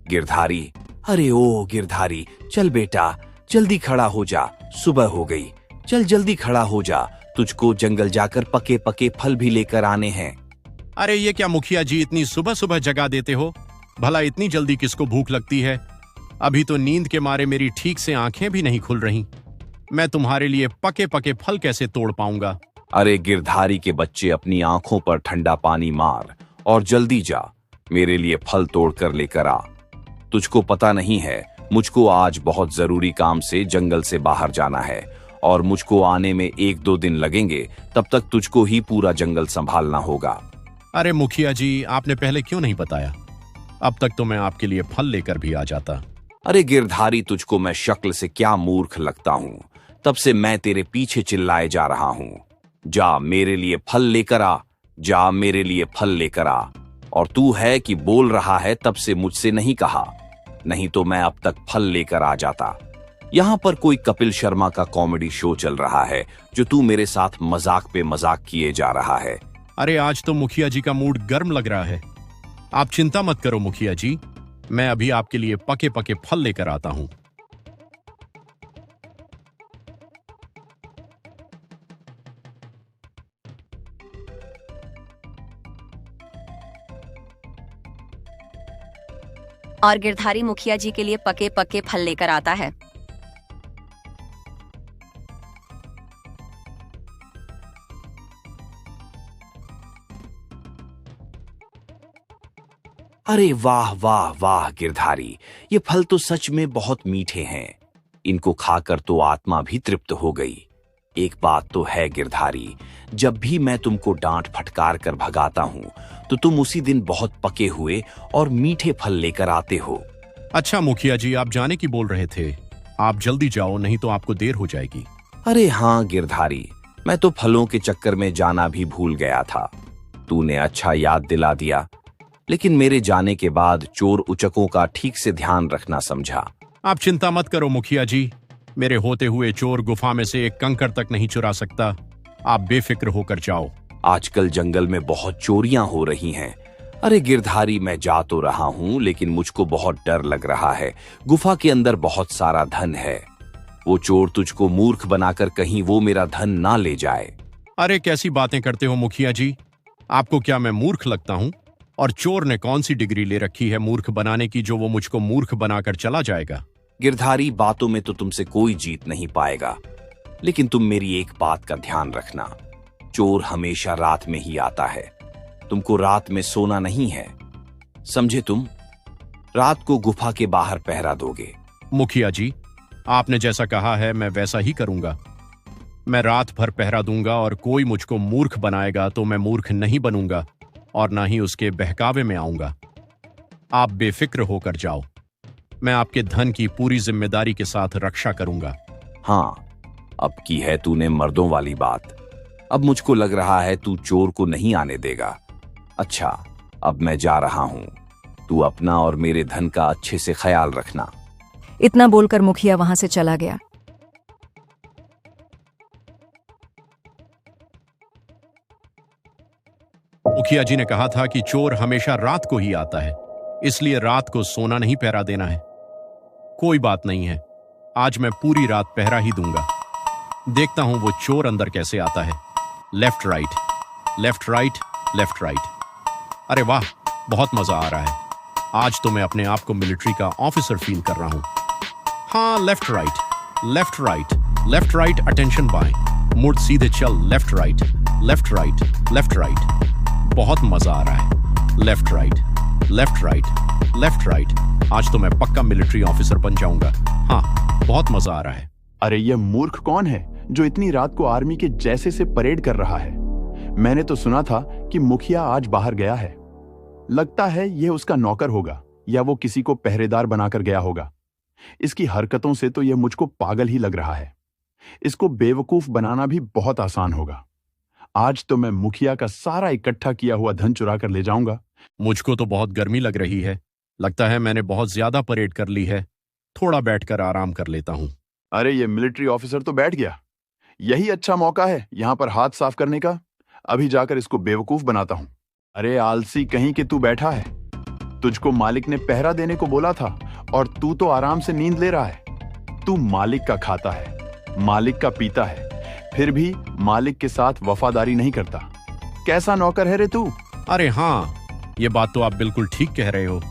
गिरधारी, अरे ओ गिरधारी, चल बेटा, जल्दी खड़ा हो जा, सुबह हो गई। चल जल्दी खड़ा हो जा, तुझको जंगल जाकर पके पके फल भी लेकर आने हैं। अरे ये क्या मुखिया जी, इतनी सुबह सुबह जगा देते हो? भला इतनी जल्दी किसको भूख लगती है? अभी तो नींद के मारे मेरी ठीक से आंखें भी नहीं खुल रही। मैं तुम्हारे लिए पके पके फल कैसे तोड़ पाऊंगा? अरे गिरधारी के बच्चे, अपनी आंखों पर ठंडा पानी मार और जल्दी जा, मेरे लिए फल तोड़ कर लेकर आ। तुझको पता नहीं है, मुझको आज बहुत जरूरी काम से जंगल से बाहर जाना है और मुझको आने में 1-2 दिन लगेंगे। तब तक तुझको ही पूरा जंगल संभालना होगा। अरे मुखिया जी, आपने पहले क्यों नहीं बताया? अब तक तो मैं आपके लिए फल लेकर भी आ जाता। अरे गिरधारी, तुझको मैं शक्ल से क्या मूर्ख लगता हूँ? तब से मैं तेरे पीछे चिल्लाए जा रहा हूँ, जा मेरे लिए फल लेकर आ, जा मेरे लिए फल लेकर आ। और तू है कि बोल रहा है तब से मुझसे नहीं कहा, नहीं तो मैं अब तक फल लेकर आ जाता। यहाँ पर कोई कपिल शर्मा का कॉमेडी शो चल रहा है जो तू मेरे साथ मजाक पे मजाक किए जा रहा है। अरे आज तो मुखिया जी का मूड गर्म लग रहा है। आप चिंता मत करो मुखिया जी, मैं अभी आपके लिए पके पके फल लेकर आता हूं। और गिरधारी मुखिया जी के लिए पके पके फल लेकर आता है। अरे वाह वाह वाह गिरधारी, ये फल तो सच में बहुत मीठे हैं। इनको खाकर तो आत्मा भी तृप्त हो गई। एक बात तो है गिरधारी, जब भी मैं तुमको डांट फटकार कर भगाता हूँ तो तुम उसी दिन बहुत पके हुए और मीठे फल लेकर आते हो। अच्छा मुखिया जी, आप जाने की बोल रहे थे। आप जल्दी जाओ, नहीं तो आपको देर हो जाएगी। अरे हाँ गिरधारी, मैं तो फलों के चक्कर में जाना भी भूल गया था। तूने अच्छा याद दिला दिया, लेकिन मेरे जाने के बाद चोर उचकों का ठीक से ध्यान रखना समझा। आप चिंता मत करो मुखिया जी, मेरे होते हुए चोर गुफा में से एक कंकड़ तक नहीं चुरा सकता। आप बेफिक्र होकर जाओ। आजकल जंगल में बहुत चोरियां हो रही हैं। अरे गिरधारी, मैं जा तो रहा हूं, लेकिन मुझको बहुत डर लग रहा है। गुफा के अंदर बहुत सारा धन है। वो चोर तुझको मूर्ख बनाकर कहीं वो मेरा धन ना ले जाए। अरे कैसी बातें करते हो मुखिया जी? आपको क्या मैं मूर्ख लगता हूं? और चोर ने कौन सी डिग्री ले रखी है मूर्ख बनाने की, जो वो मुझको मूर्ख बनाकर चला जाएगा? गिरधारी, बातों में तो तुमसे कोई जीत नहीं पाएगा, लेकिन तुम मेरी एक बात का ध्यान रखना, चोर हमेशा रात में ही आता है। तुमको रात में सोना नहीं है, समझे? तुम रात को गुफा के बाहर पहरा दोगे। मुखिया जी, आपने जैसा कहा है मैं वैसा ही करूंगा। मैं रात भर पहरा दूंगा और कोई मुझको मूर्ख बनाएगा तो मैं मूर्ख नहीं बनूंगा और ना ही उसके बहकावे में आऊंगा। आप बेफिक्र होकर जाओ, मैं आपके धन की पूरी जिम्मेदारी के साथ रक्षा करूंगा। हाँ, अब की है तूने मर्दों वाली बात। अब मुझको लग रहा है तू चोर को नहीं आने देगा। अच्छा, अब मैं जा रहा हूं, तू अपना और मेरे धन का अच्छे से ख्याल रखना। इतना बोलकर मुखिया वहां से चला गया। मुखिया जी ने कहा था कि चोर हमेशा रात को ही आता है, इसलिए रात को सोना नहीं पहरा देना है। कोई बात नहीं है, आज मैं पूरी रात पहरा ही दूंगा। देखता हूं वो चोर अंदर कैसे आता है। Left right, left right, left right. अरे वाह, बहुत मजा आ रहा है। आज तो मैं अपने आप को मिलिट्री का ऑफिसर फील कर रहा हूं। हाँ, left right, left right, left right, attention बाएं, मुड़ सीधे चल, left right, left right, left right. बहुत मजा आ रहा है। Left right, left right, left right. आज तो मैं पक्का मिलिट्री ऑफिसर बन जाऊंगा। हाँ, बहुत मजा आ रहा है। अरे ये मूर्ख कौन है जो इतनी रात को आर्मी के जैसे से परेड कर रहा है? मैंने तो सुना था कि मुखिया आज बाहर गया है। लगता है यह उसका नौकर होगा या वो किसी को पहरेदार बनाकर गया होगा। इसकी हरकतों से तो यह मुझको पागल ही लग रहा है। इसको बेवकूफ बनाना भी बहुत आसान होगा। आज तो मैं मुखिया का सारा इकट्ठा किया हुआ धन चुरा कर ले जाऊंगा। मुझको तो बहुत गर्मी लग रही है। लगता है मैंने बहुत ज्यादा परेड कर ली है। थोड़ा बैठकर आराम कर लेता हूं। अरे ये मिलिट्री ऑफिसर तो बैठ गया। यही अच्छा मौका है यहाँ पर हाथ साफ करने का। अभी जाकर इसको बेवकूफ बनाता हूँ। अरे आलसी कहीं कि तू बैठा है। तुझको मालिक ने पहरा देने को बोला था और तू तो आराम से नींद ले रहा है। तू मालिक का खाता है, मालिक का पीता है, फिर भी मालिक के साथ वफादारी नहीं करता। कैसा नौकर है रे तू? अरे हाँ, ये बात तो आप बिल्कुल ठीक कह रहे हो।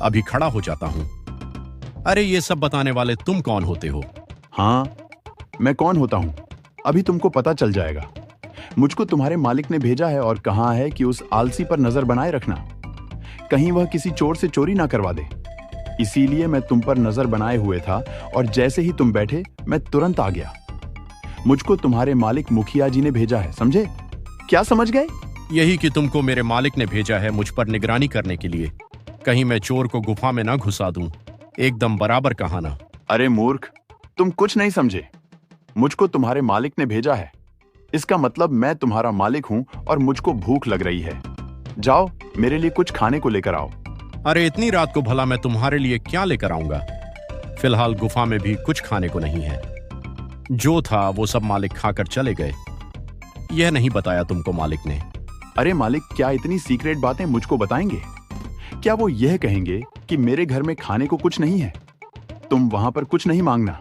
अभी खड़ा हो जाता हूं। अरे ये सब बताने वाले तुम कौन होते हो? हाँ, मैं कौन होता हूँ अभी तुमको पता चल जाएगा। मुझको तुम्हारे मालिक ने भेजा है और कहा है कि उस आलसी पर नजर बनाए रखना, कहीं वह किसी चोर से चोरी ना करवा दे। इसीलिए मैं तुम पर नजर बनाए हुए था और जैसे ही तुम बैठे मैं तुरंत आ गया। मुझको तुम्हारे मालिक मुखिया जी ने भेजा है, समझे? क्या समझ गए? यही कि तुमको मेरे मालिक ने भेजा है मुझ पर निगरानी करने के लिए, कहीं मैं चोर को गुफा में ना घुसा दूं। एकदम बराबर कहा ना। अरे मूर्ख, तुम कुछ नहीं समझे। मुझको तुम्हारे मालिक ने भेजा है, इसका मतलब मैं तुम्हारा मालिक हूं और मुझको भूख लग रही है। जाओ मेरे लिए कुछ खाने को लेकर आओ। अरे इतनी रात को भला मैं तुम्हारे लिए क्या लेकर आऊंगा? फिलहाल गुफा में भी कुछ खाने को नहीं है। जो था वो सब मालिक खाकर चले गए। यह नहीं बताया तुमको मालिक ने। अरे मालिक क्या इतनी सीक्रेट बातें मुझको बताएंगे? क्या वो यह कहेंगे कि मेरे घर में खाने को कुछ नहीं है, तुम वहां पर कुछ नहीं मांगना?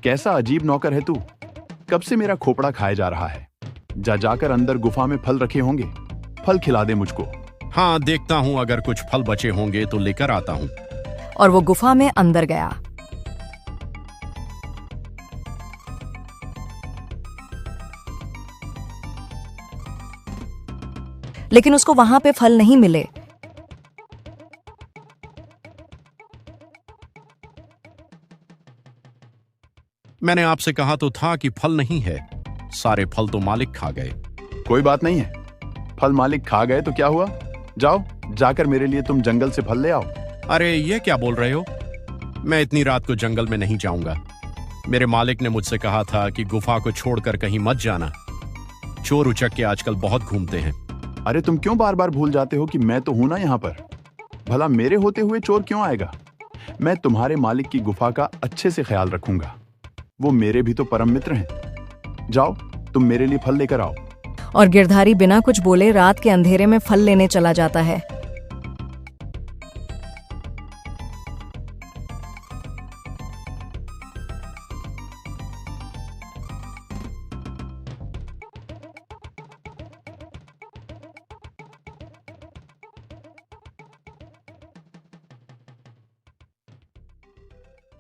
कैसा अजीब नौकर है तू। कब से मेरा खोपड़ा खाया जा रहा है। जाकर अंदर गुफा में फल रखे होंगे, फल खिला दे मुझको। हाँ, देखता हूं, अगर कुछ फल बचे होंगे तो लेकर आता हूं। और वो गुफा में अंदर गया। लेकिन उसको वहां पे फल नहीं मिले। मैंने आपसे कहा तो था कि फल नहीं है। सारे फल तो मालिक खा गए। कोई बात नहीं है, फल मालिक खा गए तो क्या हुआ? जाओ जाकर मेरे लिए तुम जंगल से फल ले आओ। अरे ये क्या बोल रहे हो? मैं इतनी रात को जंगल में नहीं जाऊंगा। मेरे मालिक ने मुझसे कहा था कि गुफा को छोड़कर कहीं मत जाना। चोर उचक्के आजकल बहुत घूमते हैं। अरे तुम क्यों बार बार भूल जाते हो कि मैं तो हूं ना यहाँ पर? भला मेरे होते हुए चोर क्यों आएगा? मैं तुम्हारे मालिक की गुफा का अच्छे से ख्याल रखूंगा। वो मेरे भी तो परम मित्र हैं। जाओ तुम मेरे लिए फल लेकर आओ। और गिरधारी बिना कुछ बोले रात के अंधेरे में फल लेने चला जाता है।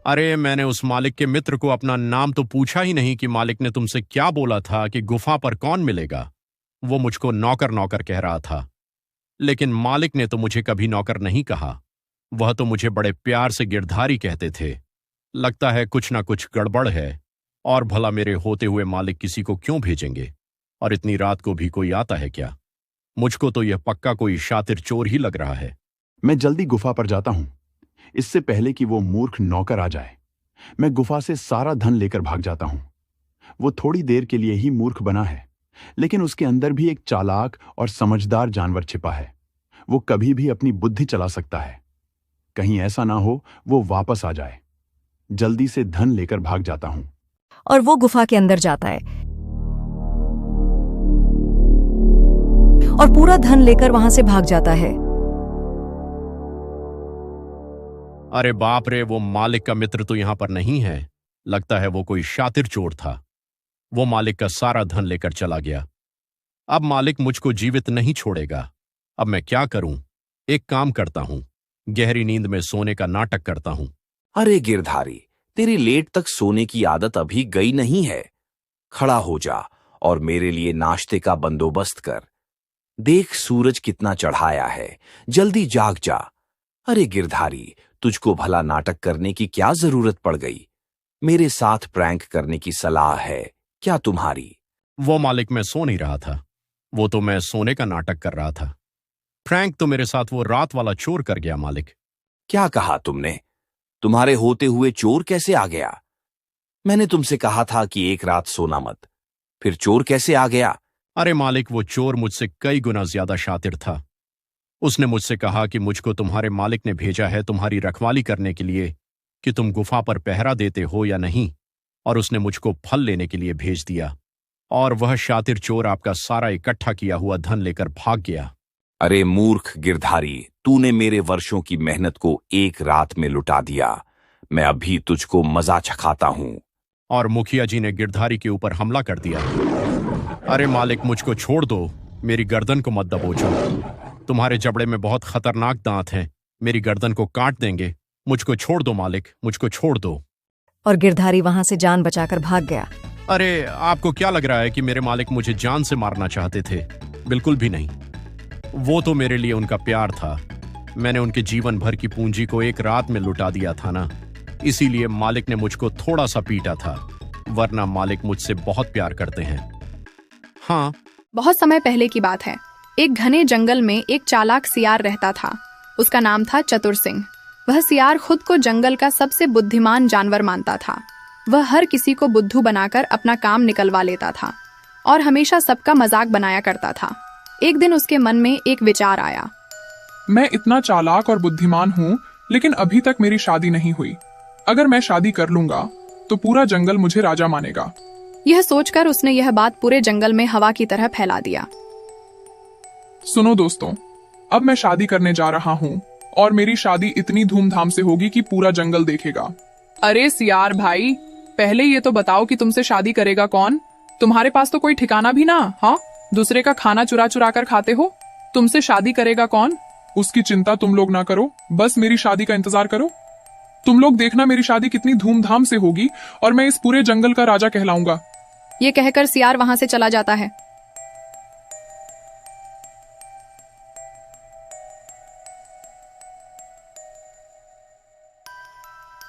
अरे मैंने उस मालिक के मित्र को अपना नाम तो पूछा ही नहीं कि मालिक ने तुमसे क्या बोला था कि गुफा पर कौन मिलेगा। वो मुझको नौकर नौकर कह रहा था, लेकिन मालिक ने तो मुझे कभी नौकर नहीं कहा। वह तो मुझे बड़े प्यार से गिरधारी कहते थे। लगता है कुछ ना कुछ गड़बड़ है। और भला मेरे होते हुए मालिक किसी को क्यों भेजेंगे? और इतनी रात को भी कोई आता है क्या? मुझको तो यह पक्का कोई शातिर चोर ही लग रहा है। मैं जल्दी गुफा पर जाता हूं, इससे पहले कि वो मूर्ख नौकर आ जाए। मैं गुफा से सारा धन लेकर भाग जाता हूं। वो थोड़ी देर के लिए ही मूर्ख बना है, लेकिन उसके अंदर भी एक चालाक और समझदार जानवर छिपा है। वो कभी भी अपनी बुद्धि चला सकता है। कहीं ऐसा ना हो वो वापस आ जाए। जल्दी से धन लेकर भाग जाता हूं। और वो गुफा के अंदर जाता है और पूरा धन लेकर वहां से भाग जाता है। अरे बाप रे, वो मालिक का मित्र तो यहां पर नहीं है। लगता है वो कोई शातिर चोर था। वो मालिक का सारा धन लेकर चला गया। अब मालिक मुझको जीवित नहीं छोड़ेगा। अब मैं क्या करूं? एक काम करता हूं, गहरी नींद में सोने का नाटक करता हूं। अरे गिरधारी, तेरी लेट तक सोने की आदत अभी गई नहीं है। खड़ा हो जा और मेरे लिए नाश्ते का बंदोबस्त कर। देख सूरज कितना चढ़ाया है, जल्दी जाग जा। अरे गिरधारी, तुझको भला नाटक करने की क्या जरूरत पड़ गई? मेरे साथ प्रैंक करने की सलाह है क्या तुम्हारी? वो मालिक, मैं सो नहीं रहा था। वो तो मैं सोने का नाटक कर रहा था। प्रैंक तो मेरे साथ वो रात वाला चोर कर गया मालिक। क्या कहा तुमने? तुम्हारे होते हुए चोर कैसे आ गया? मैंने तुमसे कहा था कि एक रात सोना मत, फिर चोर कैसे आ गया? अरे मालिक, वो चोर मुझसे कई गुना ज्यादा शातिर था। उसने मुझसे कहा कि मुझको तुम्हारे मालिक ने भेजा है तुम्हारी रखवाली करने के लिए, कि तुम गुफा पर पहरा देते हो या नहीं, और उसने मुझको फल लेने के लिए भेज दिया। और वह शातिर चोर आपका सारा इकट्ठा किया हुआ धन लेकर भाग गया। अरे मूर्ख गिरधारी, तूने मेरे वर्षों की मेहनत को एक रात में लुटा दिया। मैं अभी तुझको मजा चखाता हूं। और मुखिया जी ने गिरधारी के ऊपर हमला कर दिया। अरे मालिक, मुझको छोड़ दो, मेरी गर्दन को मत दबोचो। तुम्हारे जबड़े में बहुत खतरनाक दांत हैं, मेरी गर्दन को काट देंगे। मुझको छोड़ दो मालिक, मुझको छोड़ दो। और गिरधारी वहां से जान बचाकर भाग गया। अरे आपको क्या लग रहा है कि मेरे मालिक मुझे जान से मारना चाहते थे? बिल्कुल भी नहीं। वो तो मेरे लिए उनका प्यार था। मैंने उनके जीवन भर की पूंजी को एक रात में लुटा दिया था ना, इसीलिए मालिक ने मुझको थोड़ा सा पीटा था, वरना मालिक मुझसे बहुत प्यार करते हैं। हाँ। बहुत समय पहले की बात है। एक घने जंगल में एक चालाक सियार रहता था। उसका नाम था चतुर सिंह। वह सियार खुद को जंगल का सबसे बुद्धिमान जानवर मानता था। वह हर किसी को बुद्धू बनाकर अपना काम निकलवा लेता था और हमेशा सबका मजाक बनाया करता था। एक दिन उसके मन में एक विचार आया। मैं इतना चालाक और बुद्धिमान हूँ, लेकिन अभी तक मेरी शादी नहीं हुई। अगर मैं शादी कर लूंगा तो पूरा जंगल मुझे राजा मानेगा। यह सोचकर उसने यह बात पूरे जंगल में हवा की तरह फैला दिया। सुनो दोस्तों, अब मैं शादी करने जा रहा हूँ और मेरी शादी इतनी धूमधाम से होगी कि पूरा जंगल देखेगा। अरे सियार भाई, पहले ये तो बताओ कि तुमसे शादी करेगा कौन? तुम्हारे पास तो कोई ठिकाना भी ना। हाँ, दूसरे का खाना चुरा चुरा कर खाते हो। तुमसे शादी करेगा कौन? उसकी चिंता तुम लोग ना करो, बस मेरी शादी का इंतजार करो। तुम लोग देखना मेरी शादी कितनी धूमधाम से होगी और मैं इस पूरे जंगल का राजा कहलाऊंगा। ये कहकर सियार वहां से चला जाता है।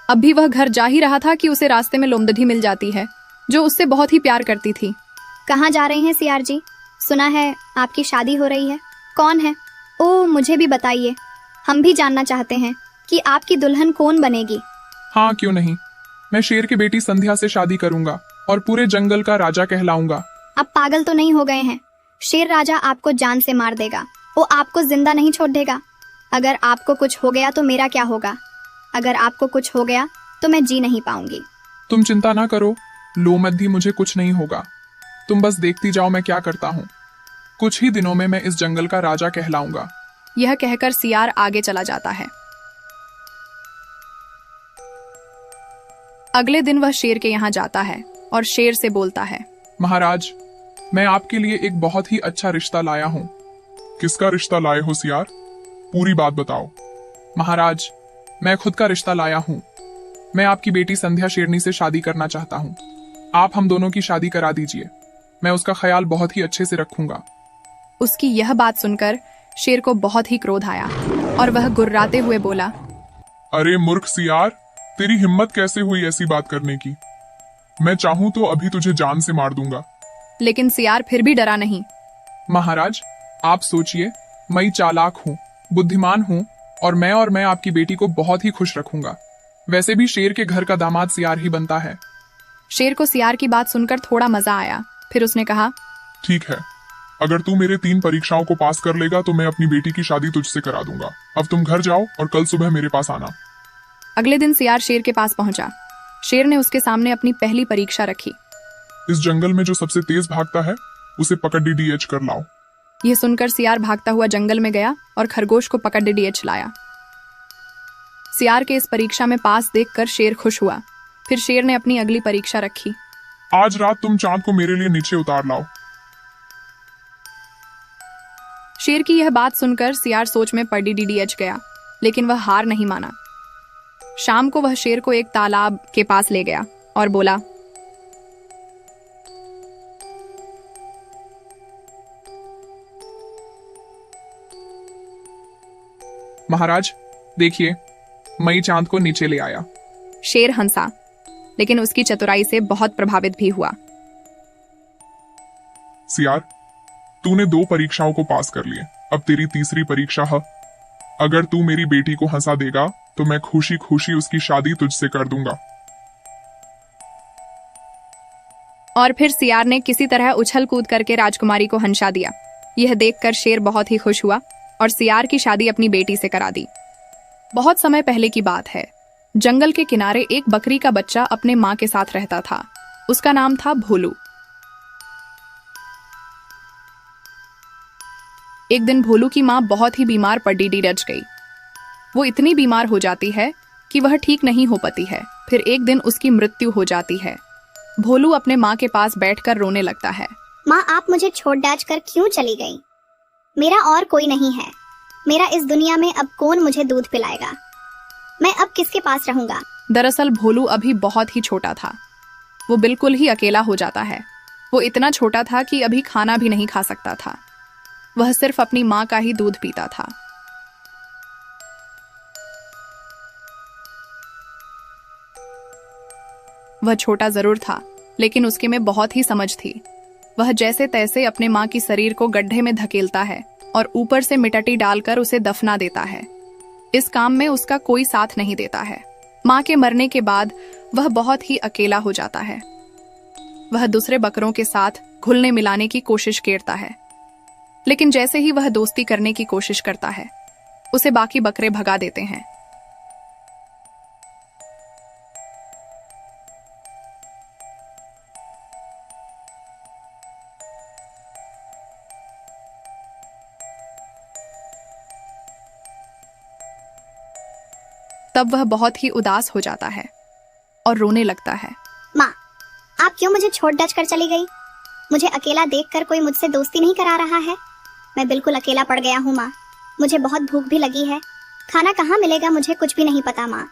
अब भी वह घर जा ही रहा था कि उसे रास्ते में लोमदढ़ी मिल जाती है, जो उससे बहुत ही प्यार करती थी। कहाँ जा रहे हैं सियार जी? सुना है आपकी शादी हो रही है। कौन है? ओह, मुझे भी बताइए, हम भी जानना चाहते हैं कि आपकी दुल्हन कौन बनेगी। हाँ, क्यों नहीं। मैं शेर की बेटी संध्या से शादी करूंगा और पूरे जंगल का राजा कहलाऊंगा। अब पागल तो नहीं हो गए हैं? शेर राजा आपको जान से मार देगा, वो आपको जिंदा नहीं छोड़ देगा। अगर आपको कुछ हो गया तो मेरा क्या होगा? अगर आपको कुछ हो गया तो मैं जी नहीं पाऊंगी। तुम चिंता ना करो, लोमड़ी, मुझे कुछ नहीं होगा। तुम बस देखती जाओ मैं क्या करता हूँ। कुछ ही दिनों में मैं इस जंगल का राजा कहलाऊंगा। यह कहकर सियार आगे चला जाता है। अगले दिन वह शेर के यहाँ जाता है और शेर से बोलता है, महाराज, मैं आपके लिए एक बहुत ही अच्छा रिश्ता लाया हूँ। किसका रिश्ता लाए हो सियार? पूरी बात बताओ। महाराज, मैं खुद का रिश्ता लाया हूँ। मैं आपकी बेटी संध्या शेरनी से शादी करना चाहता हूँ। आप हम दोनों की शादी करा दीजिए। मैं उसका ख्याल बहुत ही अच्छे से रखूंगा। उसकी यह बात सुनकर शेर को बहुत ही क्रोध आया और वह गुर्राते हुए बोला, अरे मूर्ख सियार, तेरी हिम्मत कैसे हुई ऐसी बात करने की? मैं चाहूं तो अभी तुझे जान से मार दूंगा। लेकिन सियार फिर भी डरा नहीं। महाराज, आप सोचिए, मैं चालाक हूँ, बुद्धिमान हूँ और मैं आपकी बेटी को बहुत ही खुश रखूंगा। वैसे भी शेर के घर का दामाद सियार ही बनता है। शेर को सियार की बात सुनकर थोड़ा मजा आया। फिर उसने कहा, ठीक है, अगर तू मेरे 3 परीक्षाओं को पास कर लेगा तो मैं अपनी बेटी की शादी तुझसे करा दूंगा। अब तुम घर जाओ और कल सुबह मेरे पास आना। अगले दिन सियार शेर के पास पहुंचा। शेर ने उसके सामने अपनी पहली परीक्षा रखी। इस जंगल में जो सबसे तेज भागता है उसे पकड़ DDH कर लाओ। यह सुनकर सियार भागता हुआ जंगल में गया और खरगोश को पकड़ DDH लाया। सियार के इस परीक्षा में पास देखकर शेर खुश हुआ। फिर शेर ने अपनी अगली परीक्षा रखी। आज रात तुम चांद को मेरे लिए नीचे उतार लाओ। शेर की यह बात सुनकर सियार सोच में पड़ DDH गया, लेकिन वह हार नहीं माना। शाम को वह शेर को एक तालाब के पास ले गया और बोला, महाराज, देखिए, मैं चांद को नीचे ले आया। शेर हंसा, लेकिन उसकी चतुराई से बहुत प्रभावित भी हुआ। सियार, तूने 2 परीक्षाओं को पास कर लिए, अब तेरी तीसरी परीक्षा है। अगर तू मेरी बेटी को हंसा देगा तो मैं खुशी खुशी उसकी शादी तुझसे कर दूंगा। और फिर सियार ने किसी तरह उछल कूद करके राजकुमारी को हंसा दिया। यह देखकर शेर बहुत ही खुश हुआ और सियार की शादी अपनी बेटी से करा दी। बहुत समय पहले की बात है। जंगल के किनारे एक बकरी का बच्चा अपने माँ के साथ रहता था। उसका नाम था भोलू। एक दिन भोलू की माँ बहुत ही बीमार पड़ रच गई। वो इतनी बीमार हो जाती है कि वह ठीक नहीं हो पाती है। फिर एक दिन उसकी मृत्यु हो जाती है। भोलू अपने माँ के पास बैठकर रोने लगता है। माँ, आप मुझे छोड़ डाच कर क्यों चली गई? मेरा और कोई नहीं है। मेरा इस दुनिया में अब कौन मुझे दूध पिलाएगा? मैं अब किसके पास रहूंगा? दरअसल भोलू अभी बहुत ही छोटा था। वो बिल्कुल ही अकेला हो जाता है। वो इतना छोटा था कि अभी खाना भी नहीं खा सकता था। वह सिर्फ अपनी माँ का ही दूध पीता था। वह छोटा जरूर था, लेकिन उसके में बहुत ही समझ थी। वह जैसे तैसे अपने माँ की शरीर को गड्ढे में धकेलता है और ऊपर से मिट्टी डालकर उसे दफना देता है। इस काम में उसका कोई साथ नहीं देता है। माँ के मरने के बाद वह बहुत ही अकेला हो जाता है। वह दूसरे बकरों के साथ घुलने मिलाने की कोशिश करता है, लेकिन जैसे ही वह दोस्ती करने की कोशिश करता है, उसे बाकी बकरे भगा देते हैं। तब वह बहुत ही उदास हो जाता है और रोने लगता है। माँ, आप क्यों मुझे छोड़ डच कर चली गई? मुझे अकेला देखकर कोई मुझसे दोस्ती नहीं करा रहा है। मैं बिल्कुल अकेला पड़ गया हूँ माँ। मुझे बहुत भूख भी लगी है। खाना कहाँ मिलेगा मुझे कुछ भी नहीं पता माँ।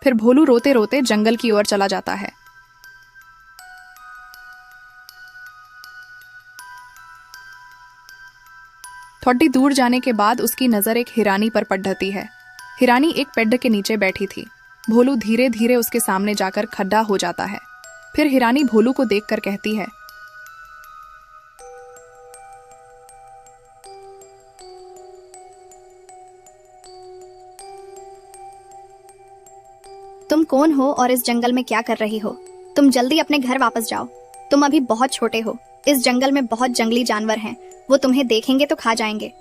फिर भोलू रोते रोते जंगल की ओर चला जाता है। थोड़ी दूर जाने के बाद उसकी नजर एक हिरानी पर पड़ती है। हिरानी एक पेड़ के नीचे बैठी थी। भोलू धीरे धीरे उसके सामने जाकर खड्डा हो जाता है। फिर हिरानी भोलू को देखकर कहती है, तुम कौन हो और इस जंगल में क्या कर रही हो? तुम जल्दी अपने घर वापस जाओ। तुम अभी बहुत छोटे हो। इस जंगल में बहुत जंगली जानवर हैं। वो तुम्हें देखेंगे तो खा जाएंगे।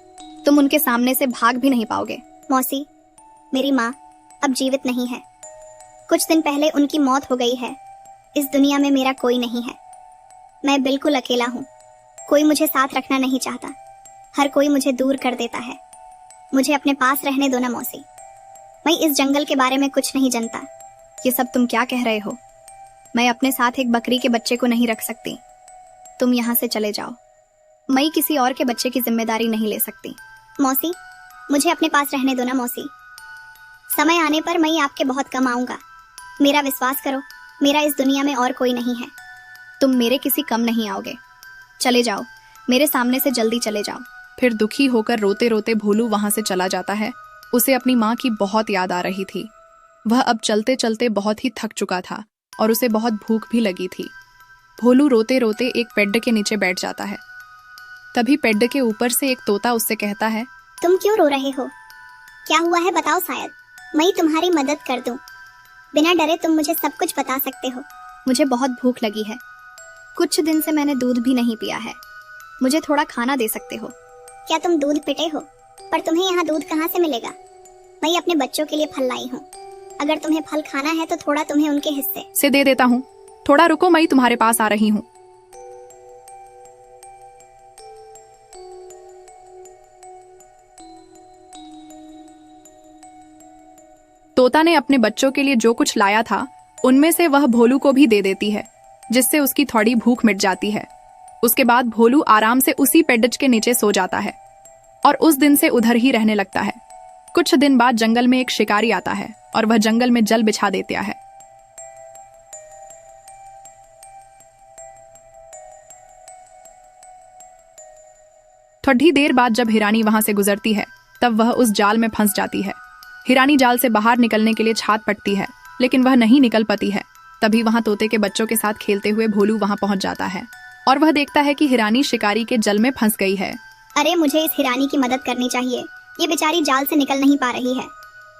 तुम उनके सामने से भाग भी नहीं पाओगे। मौसी, मेरी माँ अब जीवित नहीं है। कुछ दिन पहले उनकी मौत हो गई है। इस दुनिया में मेरा कोई नहीं है। मैं बिल्कुल अकेला हूँ। कोई मुझे साथ रखना नहीं चाहता। हर कोई मुझे दूर कर देता है। मुझे अपने पास रहने दो ना मौसी। मैं इस जंगल के बारे में कुछ नहीं जानता। ये सब तुम क्या कह रहे हो? मैं अपने साथ एक बकरी के बच्चे को नहीं रख सकती। तुम यहाँ से चले जाओ। मैं किसी और के बच्चे की जिम्मेदारी नहीं ले सकती। मौसी, मुझे अपने पास रहने दो ना मौसी। समय आने पर मैं आपके बहुत कम आऊंगा। मेरा विश्वास करो, मेरा इस दुनिया में और कोई नहीं है। तुम मेरे किसी कम नहीं आओगे। चले जाओ, मेरे सामने से जल्दी चले जाओ। फिर दुखी होकर रोते रोते भोलू वहां से चला जाता है। उसे अपनी माँ की बहुत याद आ रही थी। वह अब चलते चलते बहुत ही थक चुका था और उसे बहुत भूख भी लगी थी। भोलू रोते रोते एक पेड़ के नीचे बैठ जाता है। तभी पेड़ के ऊपर से एक तोता उससे कहता है, तुम क्यों रो रहे हो? क्या हुआ है बताओ, शायद मैं तुम्हारी मदद कर दूं। बिना डरे तुम मुझे सब कुछ बता सकते हो। मुझे बहुत भूख लगी है। कुछ दिन से मैंने दूध भी नहीं पिया है। मुझे थोड़ा खाना दे सकते हो? क्या तुम दूध पीते हो? पर तुम्हें यहाँ दूध कहाँ से मिलेगा? मैं अपने बच्चों के लिए फल लाई हूँ। अगर तुम्हें फल खाना है तो थोड़ा तुम्हें उनके हिस्से से दे देता हूँ। थोड़ा रुको, मैं तुम्हारे पास आ रही हूँ। तोता ने अपने बच्चों के लिए जो कुछ लाया था उनमें से वह भोलू को भी दे देती है, जिससे उसकी थोड़ी भूख मिट जाती है। उसके बाद भोलू आराम से उसी पेड़ के नीचे सो जाता है और उस दिन से उधर ही रहने लगता है। कुछ दिन बाद जंगल में एक शिकारी आता है और वह जंगल में जल बिछा देता है। थोड़ी देर बाद जब हिरानी वहां से गुजरती है तब वह उस जाल में फंस जाती है। हिरानी जाल से बाहर निकलने के लिए छात पड़ती है, लेकिन वह नहीं निकल पाती है। तभी वहां तोते के बच्चों के साथ खेलते हुए भोलू वहां पहुंच जाता है और वह देखता है कि हिरानी शिकारी के जल में फंस गई है। अरे, मुझे इस हिरानी की मदद करनी चाहिए। ये बेचारी जाल से निकल नहीं पा रही है।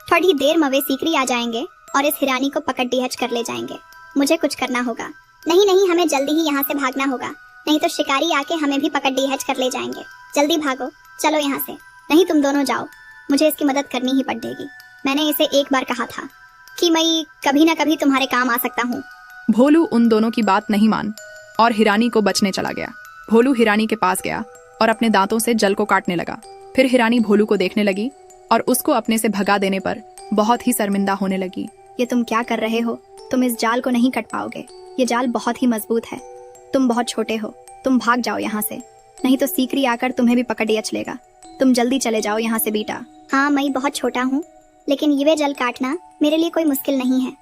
थोड़ी देर मवेशी आ जाएंगे और इस हिरानी को पकड़ डीहच कर ले जाएंगे। मुझे कुछ करना होगा। नहीं नहीं, हमें जल्दी ही यहाँ से भागना होगा, नहीं तो शिकारी आके हमें भी पकड़ डीहच कर ले जाएंगे। जल्दी भागो, चलो यहाँ से। नहीं, तुम दोनों जाओ। मुझे इसकी मदद करनी ही पड़ेगी। मैंने इसे एक बार कहा था, कि मैं कभी ना कभी तुम्हारे काम आ सकता हूँ। भोलू उन दोनों की बात नहीं मान और हिरानी को बचने चला गया। भोलू हिरानी के पास गया और अपने दांतों से जल को काटने लगा। फिर हिरानी भोलू को देखने लगी और उसको अपने से भगा देने पर बहुत ही शर्मिंदा होने लगी। ये तुम क्या कर रहे हो? तुम इस जाल को नहीं कट पाओगे। ये जाल बहुत ही मजबूत है। तुम बहुत छोटे हो। तुम भाग जाओ यहाँ से, नहीं तो सीकरी आकर तुम्हें भी पकड़ लिया चलेगा। तुम जल्दी चले जाओ यहाँ से बेटा। हाँ, मैं बहुत छोटा हूँ, लेकिन ये जल काटना मेरे लिए कोई मुश्किल नहीं है।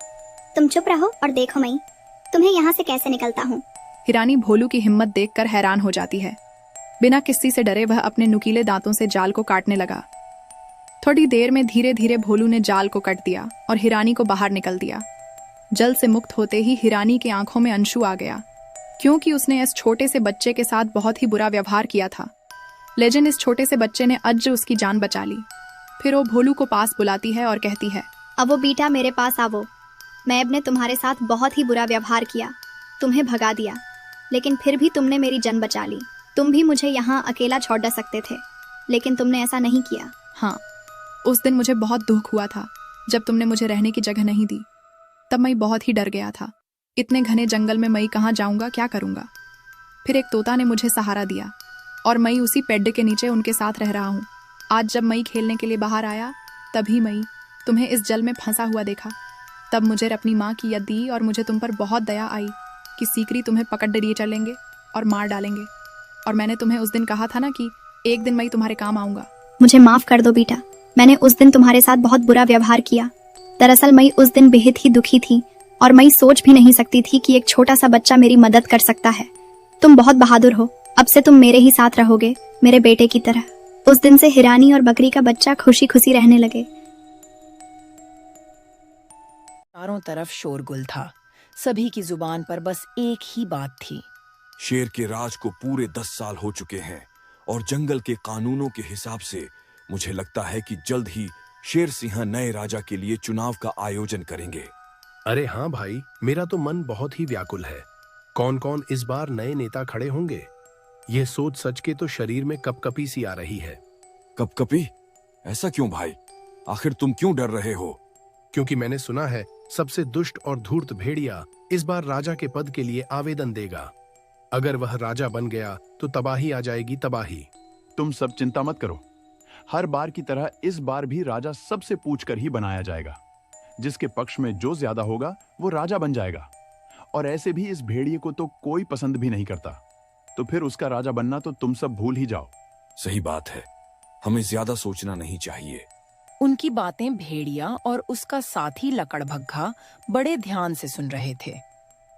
तुम चुप रहो और देखो मैं तुम्हें यहाँ से कैसे निकलता हूँ। हिरानी भोलू की हिम्मत देखकर हैरान हो जाती है। बिना किसी से डरे वह अपने नुकीले दांतों से जाल को काटने लगा। थोड़ी देर में धीरे धीरे भोलू ने जाल को कट दिया और हिरानी को बाहर निकल दिया। जल से मुक्त होते ही हिरानी की आंखों में अंशु आ गया, क्योंकि उसने इस छोटे से बच्चे के साथ बहुत ही बुरा व्यवहार किया था। लेकिन इस छोटे से बच्चे ने अज उसकी जान बचा ली। फिर वो भोलू को पास बुलाती है और कहती है, अब वो बेटा मेरे पास आवो। मैं अब ने तुम्हारे साथ बहुत ही बुरा व्यवहार किया, तुम्हें भगा दिया, लेकिन फिर भी तुमने मेरी जान बचा ली। तुम भी मुझे यहाँ अकेला छोड़ जा सकते थे, लेकिन तुमने ऐसा नहीं किया। हाँ, उस दिन मुझे बहुत दुख हुआ था जब तुमने मुझे रहने की जगह नहीं दी। तब मैं बहुत ही डर गया था। इतने घने जंगल में मैं कहाँ जाऊँगा, क्या करूँगा। फिर एक तोता ने मुझे सहारा दिया और मैं उसी पेड़ के नीचे उनके साथ रह रहा हूँ। आज जब मैं खेलने के लिए बाहर आया, तभी मैं तुम्हें इस जल में फंसा हुआ देखा। तब मुझे अपनी माँ की याद दी और मुझे तुम पर बहुत दया आई कि सीकरी तुम्हें पकड़ लिए चलेंगे और मार डालेंगे। और मैंने तुम्हें उस दिन कहा था ना कि एक दिन मैं तुम्हारे काम आऊँगा। मुझे माफ कर दो बेटा, मैंने उस दिन तुम्हारे साथ बहुत बुरा व्यवहार किया। दरअसल मैं उस दिन बेहद ही दुखी थी और मैं सोच भी नहीं सकती थी कि एक छोटा सा बच्चा मेरी मदद कर सकता है। तुम बहुत बहादुर हो। अब से तुम मेरे ही साथ रहोगे, मेरे बेटे की तरह। उस दिन से हिरानी और बकरी का बच्चा खुशी खुशी रहने लगे। चारों तरफ शोरगुल था। सभी की जुबान पर बस एक ही बात थी। शेर के राज को पूरे 10 साल हो चुके हैं और जंगल के कानूनों के हिसाब से मुझे लगता है कि जल्द ही शेर सिंह नए राजा के लिए चुनाव का आयोजन करेंगे। अरे हाँ भाई, मेरा तो मन बहुत ही व्याकुल है। कौन कौन इस बार नए नेता खड़े होंगे, यह सोच सच के तो शरीर में कपकपी सी आ रही है। कपकपी? ऐसा क्यों भाई? आखिर तुम क्यों डर रहे हो? क्योंकि मैंने सुना है सबसे दुष्ट और धूर्त भेड़िया इस बार राजा के पद के लिए आवेदन देगा। अगर वह राजा बन गया तो तबाही आ जाएगी, तबाही। तुम सब चिंता मत करो। हर बार की तरह इस बार भी राजा सबसे पूछकर ही बनाया जाएगा। जिसके पक्ष में जो ज्यादा होगा वो राजा बन जाएगा। और ऐसे भी इस भेड़िए को तो कोई पसंद भी नहीं करता, तो फिर उसका राजा बनना तो तुम सब भूल ही जाओ। सही बात है, हमें ज्यादा सोचना नहीं चाहिए। उनकी बातें भेड़िया और उसका साथी लकड़भग्गा बड़े ध्यान से सुन रहे थे।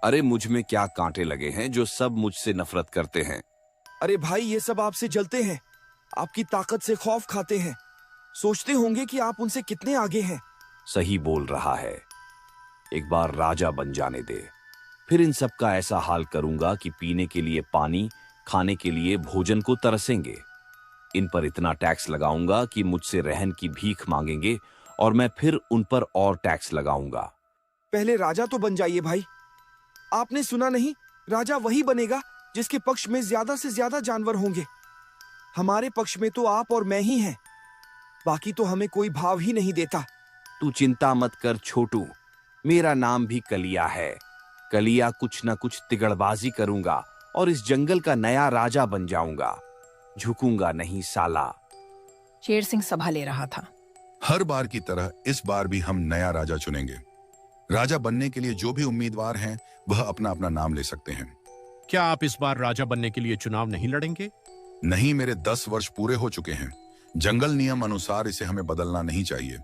अरे मुझ में क्या कांटे लगे हैं जो सब मुझसे नफरत करते हैं। अरे भाई, ये सब आपसे जलते हैं, आपकी ताकत से खौफ खाते हैं, सोचते होंगे कि आप उनसे कितने आगे हैं। सही बोल रहा है। एक बार राजा बन जाने दे, फिर इन सब का ऐसा हाल करूंगा कि पीने के लिए पानी, खाने के लिए भोजन को तरसेंगे। इन पर इतना टैक्स लगाऊंगा कि मुझसे रहन की भीख मांगेंगे और मैं फिर उन पर और टैक्स लगाऊंगा। पहले राजा तो बन जाइए भाई। आपने सुना नहीं, राजा वही बनेगा जिसके पक्ष में ज्यादा से ज्यादा जानवर होंगे। हमारे पक्ष में तो आप और मैं ही हैं, बाकी तो हमें कोई भाव ही नहीं देता। तू चिंता मत कर छोटू, मेरा नाम भी कलिया है। कलिया कुछ न कुछ तिगड़बाजी करूंगा और इस जंगल का नया राजा बन जाऊंगा। झुकूंगा नहीं साला। शेर सिंह सभा ले रहा था। हर बार की तरह इस बार भी हम नया राजा चुनेंगे। राजा बनने के लिए जो भी उम्मीदवार हैं वह अपना अपना नाम ले सकते हैं। क्या आप इस बार राजा बनने के लिए चुनाव नहीं लड़ेंगे? नहीं, मेरे 10 वर्ष पूरे हो चुके हैं। जंगल नियम अनुसार इसे हमें बदलना नहीं चाहिए।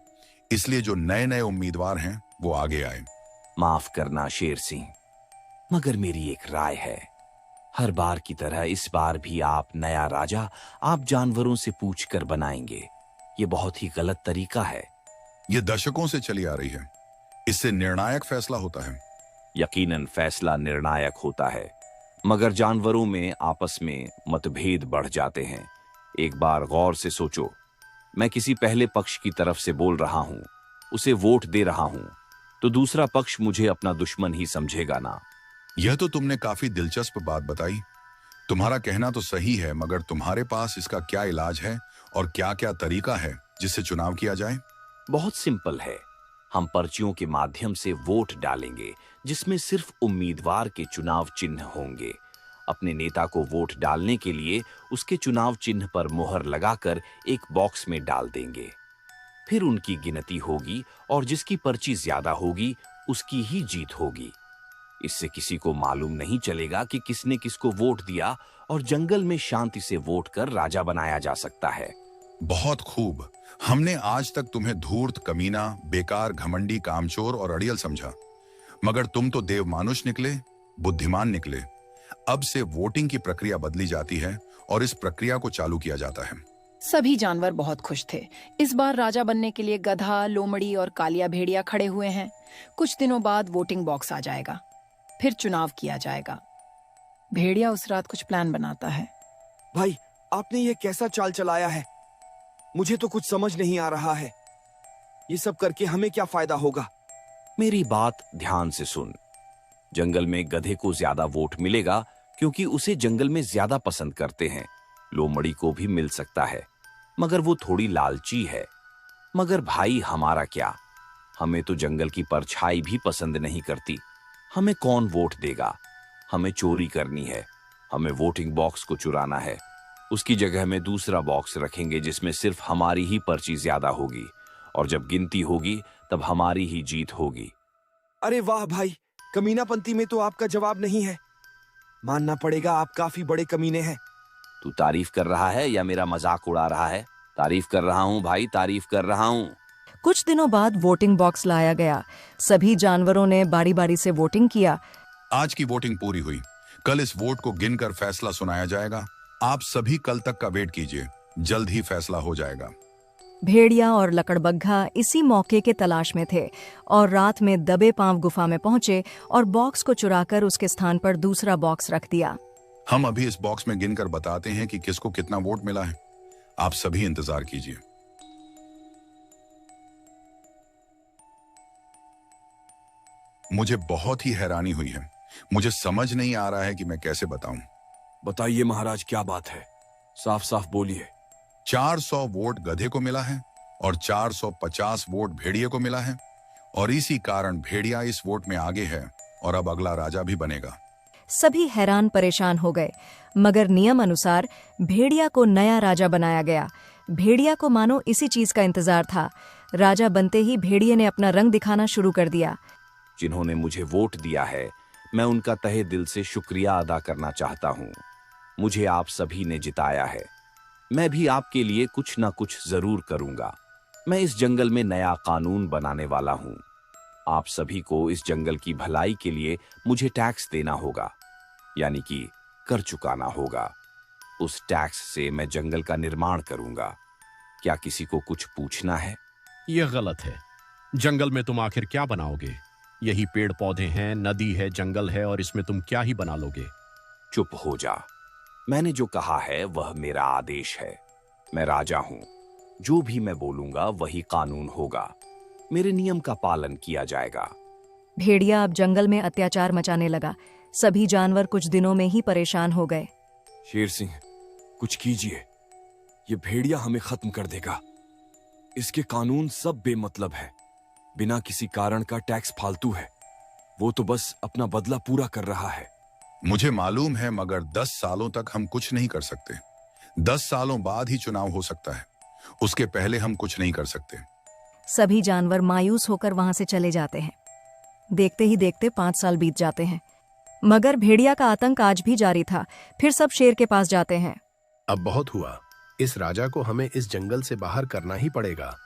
इसलिए जो नए नए उम्मीदवार हैं वो आगे आए। माफ करना शेर सिंह, मगर मेरी एक राय है। हर बार की तरह इस बार भी आप नया राजा आप जानवरों से पूछकर बनाएंगे। ये बहुत ही गलत तरीका है। ये दशकों से चली आ रही है। इससे निर्णायक फैसला होता है। यकीनन फैसला निर्णायक होता है, मगर जानवरों में आपस में मतभेद बढ़ जाते हैं। एक बार गौर से सोचो, मैं किसी पहले पक्ष की तरफ से बोल रहा हूं, उसे वोट दे रहा हूं, तो दूसरा पक्ष मुझे अपना दुश्मन ही समझेगा ना। यह तो तुमने काफी दिलचस्प बात बताई। तुम्हारा कहना तो सही है, मगर तुम्हारे पास इसका क्या इलाज है और क्या क्या तरीका है जिससे चुनाव किया जाए? बहुत सिंपल है। हम पर्चियों के माध्यम से वोट डालेंगे जिसमें सिर्फ उम्मीदवार के चुनाव चिन्ह होंगे। अपने नेता को वोट डालने के लिए उसके चुनाव चिन्ह पर मुहर लगाकर एक बॉक्स में डाल देंगे। फिर उनकी गिनती होगी और जिसकी पर्ची ज्यादा होगी उसकी ही जीत होगी। इससे किसी को मालूम नहीं चलेगा कि किसने किसको वोट दिया और जंगल में शांति से वोट कर राजा बनाया जा सकता है। बहुत खूब। हमने आज तक तुम्हें धूर्त, कमीना, बेकार, घमंडी, कामचोर और अड़ियल समझा, मगर तुम तो देवमानुष निकले, बुद्धिमान निकले। अब से वोटिंग की प्रक्रिया बदली जाती है और इस प्रक्रिया को चालू किया जाता है। सभी जानवर बहुत खुश थे। इस बार राजा बनने के लिए गधा, लोमड़ी और कालिया भेड़िया खड़े हुए हैं। कुछ दिनों बाद वोटिंग बॉक्स आ जाएगा, फिर चुनाव किया जाएगा। भेड़िया उस रात कुछ प्लान बनाता है। भाई, आपने ये कैसा चाल चलाया है? मुझे तो कुछ समझ नहीं आ रहा है। ये सब करके हमें क्या फायदा होगा? मेरी बात ध्यान से सुन। जंगल में गधे को ज्यादा वोट मिलेगा क्योंकि उसे जंगल में ज्यादा पसंद करते हैं। लोमड़ी को भी मिल सकता है मगर वो थोड़ी लालची है। मगर भाई हमारा क्या, हमें तो जंगल की परछाई भी पसंद नहीं करती। हमें कौन वोट देगा? हमें चोरी करनी है। हमें वोटिंग बॉक्स को चुराना है। उसकी जगह में दूसरा बॉक्स रखेंगे जिसमें सिर्फ हमारी ही पर्ची ज्यादा होगी और जब गिनती होगी तब हमारी ही जीत होगी। अरे वाह भाई, कमीनापंती में तो आपका जवाब नहीं है। मानना पड़ेगा, आप काफी बड़े कमीने हैं। तू तारीफ कर रहा है या मेरा मजाक उड़ा रहा है? तारीफ कर रहा हूँ भाई, तारीफ कर रहा हूँ। कुछ दिनों बाद वोटिंग बॉक्स लाया गया। सभी जानवरों ने बारी बारी से वोटिंग किया। आज की वोटिंग पूरी हुई। कल इस वोट को गिनकर फैसला सुनाया जाएगा। आप सभी कल तक का वेट कीजिए, जल्द ही फैसला हो जाएगा। भेड़िया और लकड़बग्घा इसी मौके के तलाश में थे और रात में दबे पांव गुफा में पहुंचे और बॉक्स को चुराकर उसके स्थान पर दूसरा बॉक्स रख दिया। हम अभी इस बॉक्स में गिनकर बताते हैं कि किसको कितना वोट मिला है। आप सभी इंतजार कीजिए। मुझे बहुत ही हैरानी हुई है। मुझे समझ नहीं आ रहा है कि मैं कैसे बताऊं। बताइए महाराज, क्या बात है? साफ साफ बोलिए। 400 वोट गधे को मिला है और 450 वोट भेड़िए को मिला है और इसी कारण भेड़िया इस वोट में आगे है और अब अगला राजा भी बनेगा। सभी हैरान परेशान हो गए, मगर नियम अनुसार भेड़िया को नया राजा बनाया गया। भेड़िया को मानो इसी चीज का इंतजार था। राजा बनते ही भेड़िए ने अपना रंग दिखाना शुरू कर दिया। जिन्होंने मुझे वोट दिया है, मैं उनका तहे दिल से शुक्रिया अदा करना चाहता हूँ। मुझे आप सभी ने जिताया है। मैं भी आपके लिए कुछ ना कुछ जरूर करूंगा। मैं इस जंगल में नया कानून बनाने वाला हूँ। आप सभी को इस जंगल की भलाई के लिए मुझे टैक्स देना होगा, यानी कि कर चुकाना होगा। उस टैक्स से मैं जंगल का निर्माण करूंगा। क्या किसी को कुछ पूछना है? यह गलत है। जंगल में तुम आखिर क्या बनाओगे? यही पेड़ पौधे हैं, नदी है, जंगल है और इसमें तुम क्या ही बना लोगे? चुप हो जा। मैंने जो कहा है वह मेरा आदेश है। मैं राजा हूं। जो भी मैं बोलूंगा वही कानून होगा। मेरे नियम का पालन किया जाएगा। भेड़िया अब जंगल में अत्याचार मचाने लगा। सभी जानवर कुछ दिनों में ही परेशान हो गए। शेर सिंह, कुछ कीजिए। ये भेड़िया हमें खत्म कर देगा। इसके कानून सब बेमतलब है। बिना किसी कारण का टैक्स फालतू है। वो तो बस अपना बदला पूरा कर रहा है। मुझे मालूम है, मगर 10 सालों तक हम कुछ नहीं कर सकते। 10 सालों बाद ही चुनाव हो सकता है। उसके पहले हम कुछ नहीं कर सकते। सभी जानवर मायूस होकर वहां से चले जाते हैं। देखते ही देखते 5 साल बीत जाते हैं, मगर भेड़िया का आतंक आज भी जारी था। फिर सब शेर के पास जाते हैं। अब बहुत हुआ। इस राजा को हमें इस जंगल से बाहर करना ही पड़ेगा,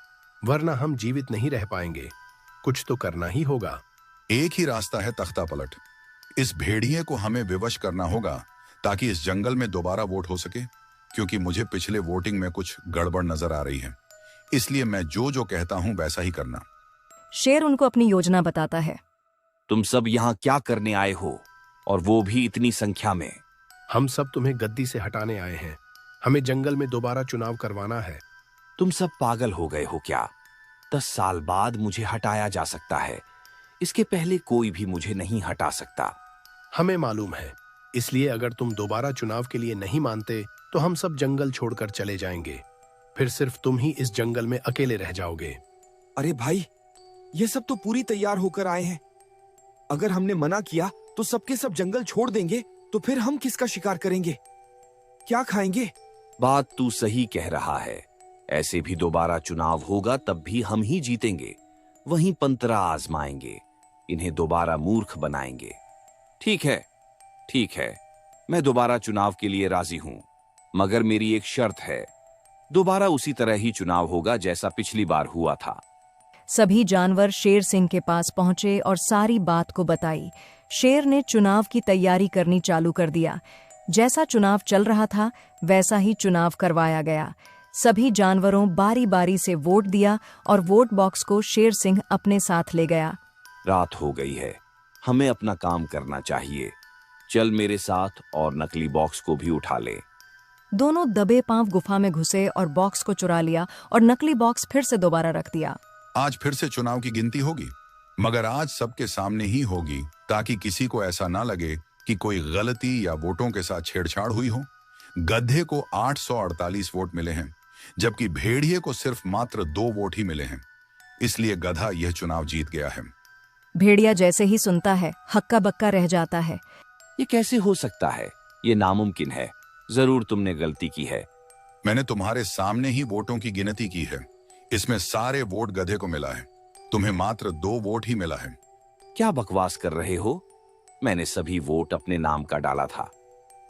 वरना हम जीवित नहीं रह पाएंगे। कुछ तो करना ही होगा। एक ही रास्ता है, तख्ता पलट। इस भेड़िए को हमें विवश करना होगा ताकि इस जंगल में दोबारा वोट हो सके, क्योंकि मुझे पिछले वोटिंग में कुछ गड़बड़ नजर आ रही है। इसलिए मैं जो जो कहता हूं वैसा ही करना। शेर उनको अपनी योजना बताता है। तुम सब यहाँ क्या करने आए हो, और वो भी इतनी संख्या में? हम सब तुम्हें गद्दी से हटाने आए हैं। हमें जंगल में दोबारा चुनाव करवाना है। तुम सब पागल हो गए हो क्या? 10 साल बाद मुझे हटाया जा सकता है। इसके पहले कोई भी मुझे नहीं हटा सकता। हमें मालूम है, इसलिए अगर तुम दोबारा चुनाव के लिए नहीं मानते तो हम सब जंगल छोड़कर चले जाएंगे। फिर सिर्फ तुम ही इस जंगल में अकेले रह जाओगे। अरे भाई, ये सब तो पूरी तैयार होकर आए हैं। अगर हमने मना किया तो सबके सब जंगल छोड़ देंगे, तो फिर हम किसका शिकार करेंगे, क्या खाएंगे? बात तू सही कह रहा है। ऐसे भी दोबारा चुनाव होगा तब भी हम ही जीतेंगे। वहीं पंतरा आजमाएंगे, इन्हें दोबारा मूर्ख बनाएंगे। ठीक है, मैं दोबारा चुनाव के लिए राजी हूं, मगर मेरी एक शर्त है। दोबारा उसी तरह ही चुनाव होगा जैसा पिछली बार हुआ था। सभी जानवर शेर सिंह के पास पहुंचे और सारी बात को बताई। शेर ने चुनाव की तैयारी करनी चालू कर दिया। जैसा चुनाव चल रहा था वैसा ही चुनाव करवाया गया। सभी जानवरों बारी बारी से वोट दिया और वोट बॉक्स को शेर सिंह अपने साथ ले गया। रात हो गई है, हमें अपना काम करना चाहिए। चल मेरे साथ और नकली बॉक्स को भी उठा ले। दोनों दबे पांव गुफा में घुसे और बॉक्स को चुरा लिया और नकली बॉक्स फिर से दोबारा रख दिया। आज फिर से चुनाव की गिनती होगी, मगर आज सबके सामने ही होगी, ताकि किसी को ऐसा ना लगे कि कोई गलती या वोटों के साथ छेड़छाड़ हुई हो। गधे को 848 वोट मिले हैं, जबकि भेड़िए को सिर्फ मात्र 2 वोट ही मिले हैं। इसलिए गधा यह चुनाव जीत गया है। भेड़िया जैसे ही सुनता है हक्का बक्का रह जाता है। ये कैसे हो सकता है? ये नामुमकिन है। जरूर तुमने गलती की है। मैंने तुम्हारे सामने ही वोटों की गिनती की है। इसमें सारे वोट गधे को मिला है, तुम्हें मात्र 2 वोट ही मिला है। क्या बकवास कर रहे हो? मैंने सभी वोट अपने नाम का डाला था,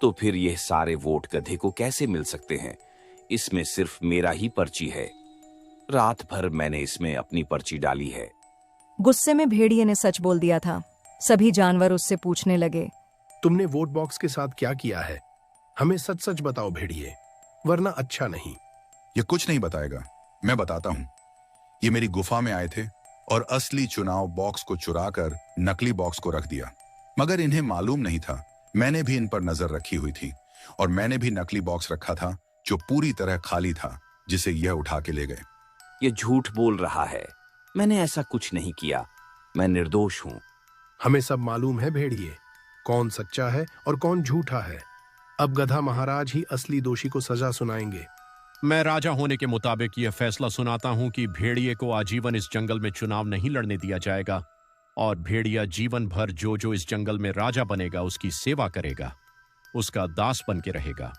तो फिर यह सारे वोट गधे को कैसे मिल सकते हैं? इसमें सिर्फ मेरा ही पर्ची है। रात भर मैंने इसमें अपनी पर्ची डाली है। गुस्से में भेड़िए ने सच बोल दिया था। सभी जानवर उससे पूछने लगे, तुमने वोट बॉक्स के साथ क्या किया है? हमें सच सच बताओ भेड़िए, वरना अच्छा नहीं। ये कुछ नहीं बताएगा, मैं बताता हूं। ये मेरी गुफा में आए थे और असली चुनाव बॉक्स को चुराकर नकली बॉक्स को रख दिया, मगर इन्हें मालूम नहीं था। मैंने भी इन पर नजर रखी हुई थी और मैंने भी नकली बॉक्स रखा था जो पूरी तरह खाली था, जिसे यह उठा के ले गए। ये झूठ बोल रहा है। मैंने ऐसा कुछ नहीं किया। मैं निर्दोष हूं। हमें सब मालूम है भेड़िए, कौन सच्चा है और कौन झूठा है। अब गधा महाराज ही असली दोषी को सजा सुनाएंगे। मैं राजा होने के मुताबिक यह फैसला सुनाता हूं कि भेड़िए को आजीवन इस जंगल में चुनाव नहीं लड़ने दिया जाएगा और भेड़िया जीवन भर जो जो इस जंगल में राजा बनेगा उसकी सेवा करेगा, उसका दास बन के रहेगा।